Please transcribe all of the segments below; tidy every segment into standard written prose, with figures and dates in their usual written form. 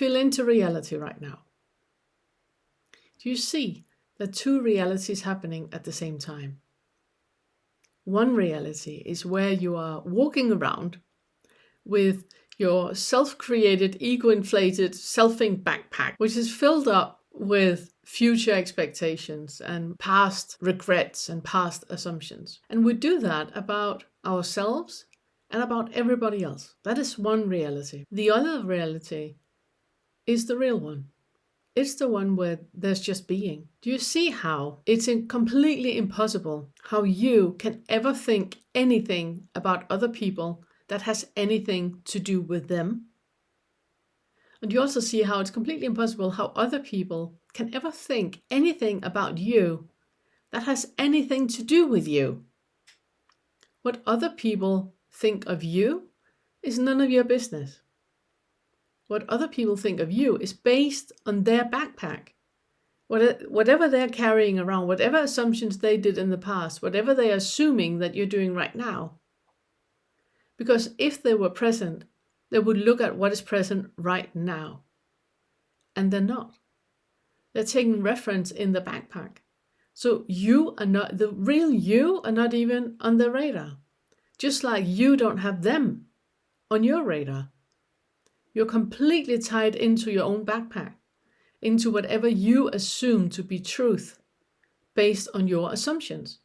feel into reality right now, do you see that two realities happening at the same time? One reality is where you are walking around with your self-created, ego-inflated, self-think backpack, which is filled up with future expectations and past regrets and past assumptions. And we do that about ourselves and about everybody else. That is one reality. The other reality is the real one. It's the one where there's just being. Do you see how it's completely impossible how you can ever think anything about other people that has anything to do with them? And you also see how it's completely impossible how other people can ever think anything about you that has anything to do with you. What other people think of you is none of your business. What other people think of you is based on their backpack. Whatever they're carrying around, whatever assumptions they did in the past, whatever they're assuming that you're doing right now. Because if they were present, they would look at what is present right now. And they're not. They're taking reference in the backpack. So you are not, the real you are not even on their radar. Just like you don't have them on your radar. You're completely tied into your own backpack, into whatever you assume to be truth based on your assumptions.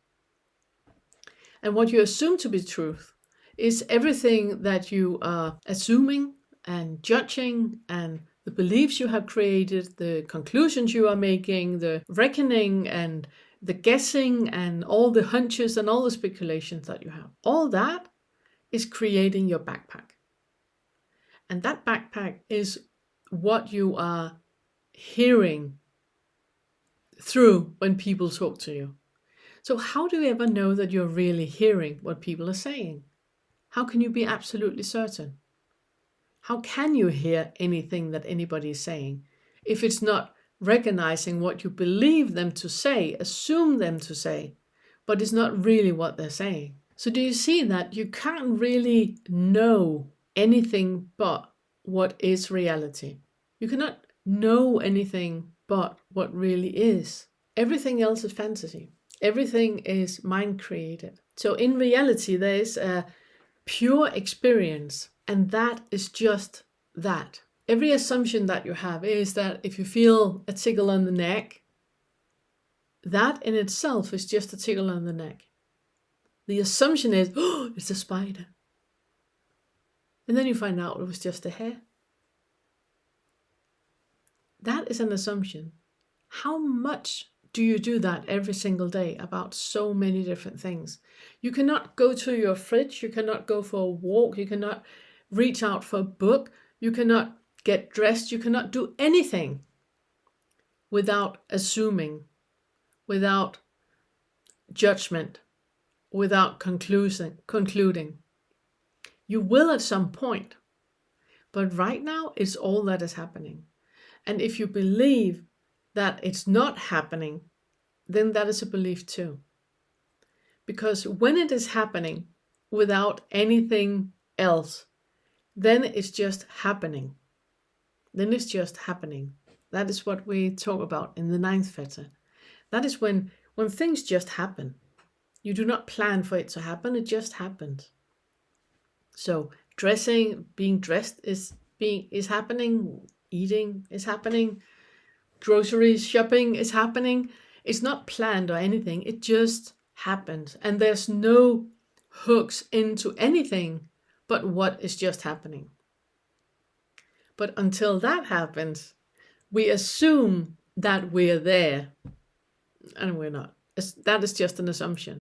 And what you assume to be truth is everything that you are assuming and judging, and the beliefs you have created, the conclusions you are making, the reckoning and the guessing and all the hunches and all the speculations that you have. All that is creating your backpack. And that backpack is what you are hearing through when people talk to you. So how do you ever know that you're really hearing what people are saying? How can you be absolutely certain? How can you hear anything that anybody is saying if it's not recognizing what you believe them to say, assume them to say, but it's not really what they're saying? So do you see that you can't really know anything but what is reality? You cannot know anything but what really is. Everything else is fantasy. Everything is mind created. So in reality, there is a pure experience, and that is just that. Every assumption that you have is that if you feel a tickle on the neck, that in itself is just a tickle on the neck. The assumption is, oh, it's a spider. And then you find out it was just a hair. That is an assumption. How much do you do that every single day about so many different things? You cannot go to your fridge, you cannot go for a walk, you cannot reach out for a book, you cannot get dressed, you cannot do anything without assuming, without judgment, without concluding. You will at some point, but right now it's all that is happening. And if you believe that it's not happening, then that is a belief too. Because when it is happening without anything else, then it's just happening. Then it's just happening. That is what we talk about in the 9th Fetter. That is when things just happen. You do not plan for it to happen, it just happens. So dressing, being dressed is happening, eating is happening, groceries, shopping is happening. It's not planned or anything, it just happens. And there's no hooks into anything but what is just happening. But until that happens, we assume that we're there, and we're not. That is just an assumption.